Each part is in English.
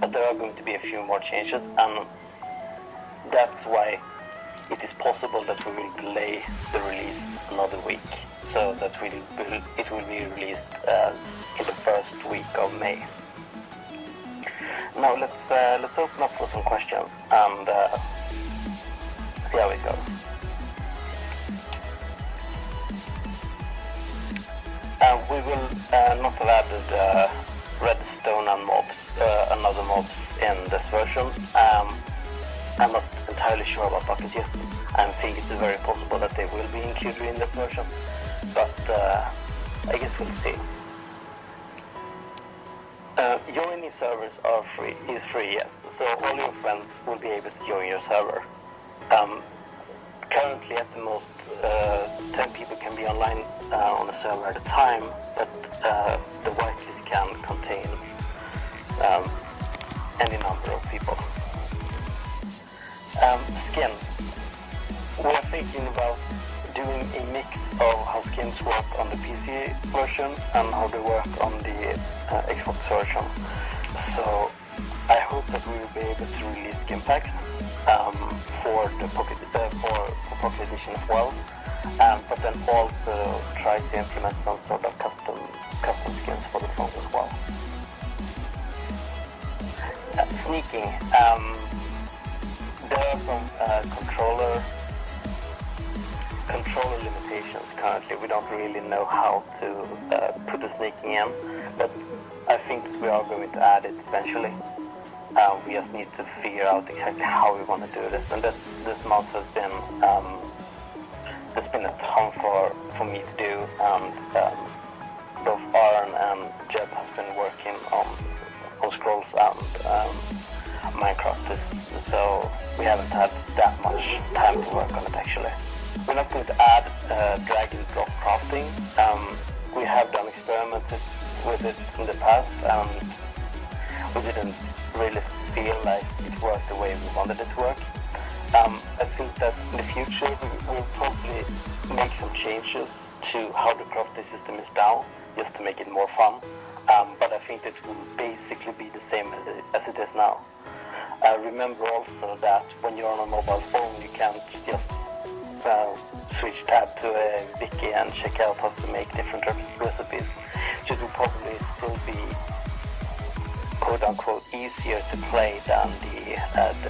but there are going to be a few more changes, and that's why it is possible that we will delay the release another week, so that it will be released in the first week of May. Now let's open up for some questions and see how it goes. We will not have added redstone and other mobs in this version. I'm not entirely sure about buckets yet. I think it's very possible that they will be included in this version, but I guess we'll see. Joining servers is free, yes. So all your friends will be able to join your server. Currently, at the most, 10 people can be online on a server at a time, but the whitelist can contain any number of people. Skins. We're thinking about doing a mix of how skins work on the PC version and how they work on the Xbox version. So I hope that we will be able to release skin packs for the Pocket Edition as well, but then also try to implement some sort of custom skins for the phones as well. Sneaking. There are some controller limitations currently. We don't really know how to put the sneaking in, but I think that we are going to add it eventually. We just need to figure out exactly how we want to do this, and this month has been there's been a ton for me to do, and both Aaron and Jeb has been working on Scrolls and Minecraft, so we haven't had that much time to work on it actually. We're not going to add drag and drop crafting. We have done experimented with it in the past, and we didn't really feel like it worked the way we wanted it to work. I think that in the future we will probably make some changes to how the crafting system is now, just to make it more fun. But I think it will basically be the same as it is now. Remember also that when you're on a mobile phone, you can't just switch tab to a wiki and check out how to make different recipes. So it will probably still be quote-unquote easier to play than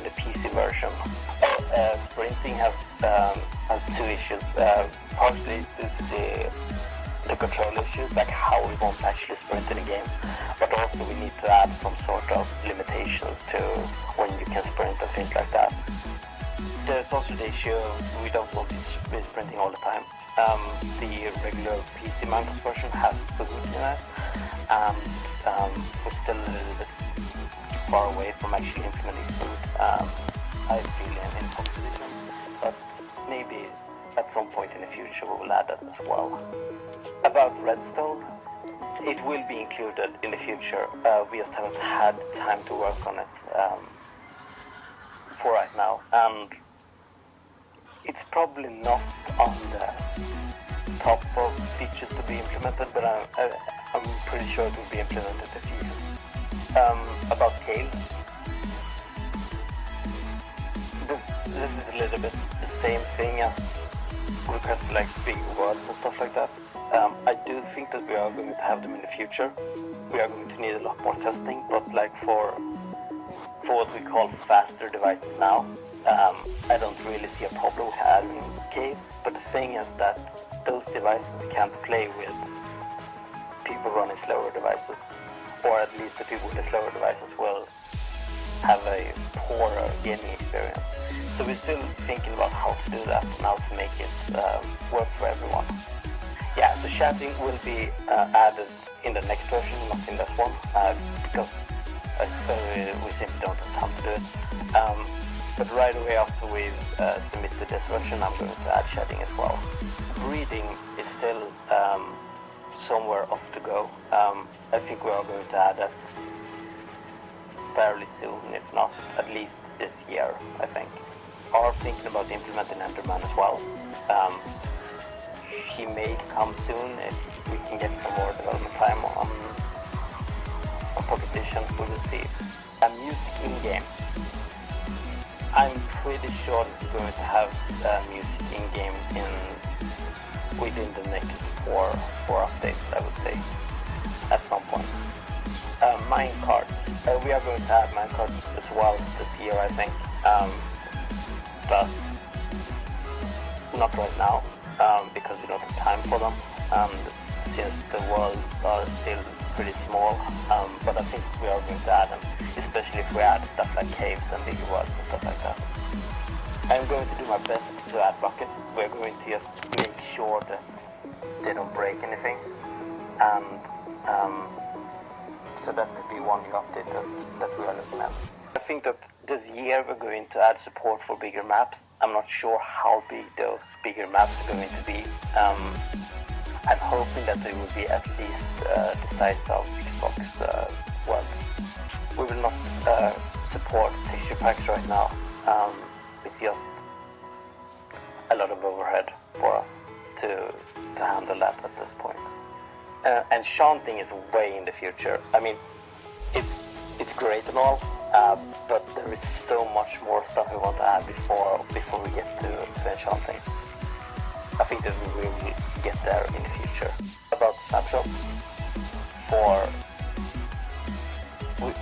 the PC version. Sprinting has two issues, partly due to the control issues, like how we won't actually sprint in a game, but also we need to add some sort of limitations to when you can sprint and things like that. There's also the issue we don't want to be sprinting all the time. The regular PC Minecraft version has food in it, and we're still a little bit far away from actually implementing food. I feel in Pocket Edition, but maybe at some point in the future we will add that as well. About redstone, it will be included in the future. We just haven't had time to work on it for right now, and it's probably not on the top of features to be implemented, but I'm pretty sure it will be implemented this year. About caves, this is a little bit the same thing as request like big words and stuff like that. I do think that we are going to have them in the future. We are going to need a lot more testing, but like for what we call faster devices now, I don't really see a problem with adding caves. But the thing is that those devices can't play with people running slower devices, or at least the people with the slower devices will have a poorer gaming experience. So we're still thinking about how to do that and how to make it work for everyone. Yeah, so chatting will be added in the next version, not in this one, because we simply don't have time to do it. But right away after we've submitted this version, I'm going to add chatting as well. Breeding is still somewhere off to go. I think we are going to add that fairly soon, if not at least this year, I think. Are thinking about implementing Enderman as well. He may come soon if we can get some more development time on Pocket Edition. We will see. And music in game. I'm pretty sure that we're going to have music in game within the next four updates, I would say, at some point. Minecarts. We are going to have minecarts as well this year, I think, but not right now, because we don't have time for them, and since the worlds are still pretty small, but I think we are going to add them, especially if we add stuff like caves and bigger worlds and stuff like that. I'm going to do my best to add buckets. We're going to just make sure that they don't break anything, and so that could be one new update that we are looking at. I think that this year we're going to add support for bigger maps. I'm not sure how big those bigger maps are going to be. I'm hoping that they will be at least the size of Xbox worlds. We will not support texture packs right now. It's just a lot of overhead for us to handle that at this point. And chanting is way in the future. I mean, it's great and all, but there is so much more stuff we want to add before we get to enchanting. I think that we will get there in the future. About snapshots,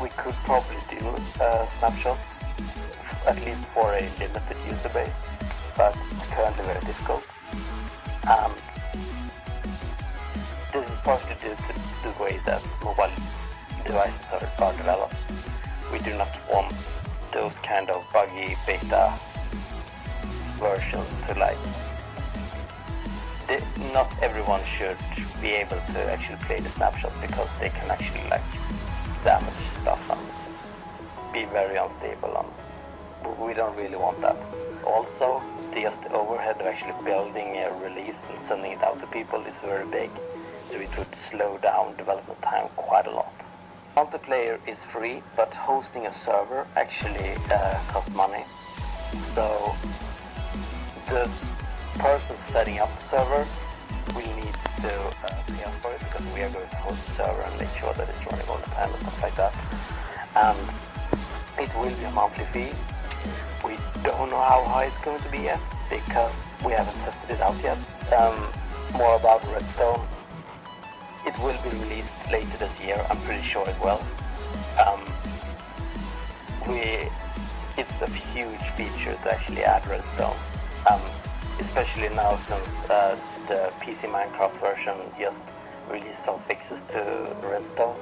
we could probably do snapshots, at least for a limited user base, but it's currently very difficult. This is partially due to the way that mobile devices are developed. We do not want those kind of buggy beta versions to not everyone should be able to actually play the snapshot, because they can actually damage stuff and be very unstable, and we don't really want that. Also, the overhead of actually building a release and sending it out to people is very big, so it would slow down development time quite a lot. Multiplayer is free, but hosting a server actually costs money. So this person setting up the server, we need to pay us for it, because we are going to host the server and make sure that it's running all the time and stuff like that. And it will be a monthly fee. We don't know how high it's going to be yet, because we haven't tested it out yet. More about Redstone. It will be released later this year, I'm pretty sure it will. It's a huge feature to actually add Redstone, especially now since the PC Minecraft version just released some fixes to Redstone.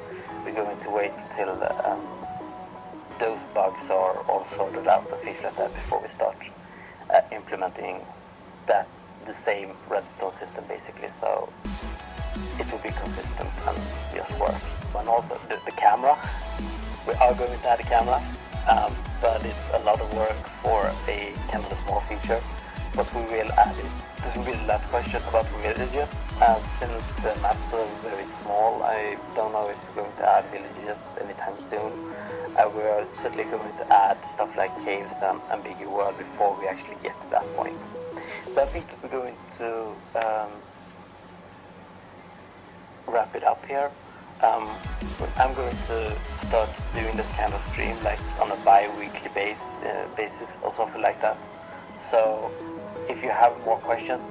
We're going to wait until those bugs are all sorted out and things like that before we start implementing the same Redstone system basically, so it will be consistent and just work. And also the camera, we are going to add a camera, but it's a lot of work for a kind of a small feature, but we will add it. This will be the last question about villages. Since the maps are very small, I don't know if we're going to add villages anytime soon. We are certainly going to add stuff like caves and bigger world before we actually get to that point. So I think we're going to wrap it up here. I'm going to start doing this kind of stream on a bi-weekly basis or something like that. So if you have more questions,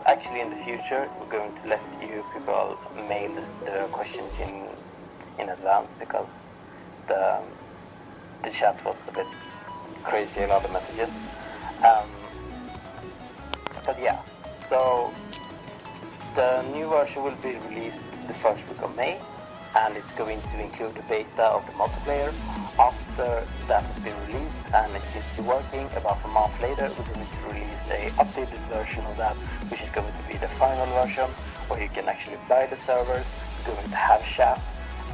actually in the future we're going to let you people mail the questions in advance, because the chat was a bit crazy, a lot of messages. But yeah, so the new version will be released the first week of May, and it's going to include the beta of the multiplayer. After that has been released and it's still working, about a month later we're going to release a updated version of that, which is going to be the final version, where you can actually buy the servers. We're going to have chat.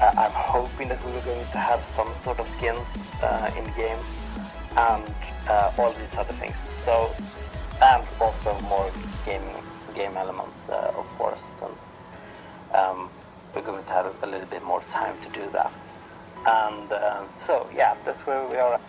I'm hoping that we are going to have some sort of skins in the game, and all these other things. So, and also more game elements, of course, since we're going to have a little bit more time to do that. And so yeah, that's where we are.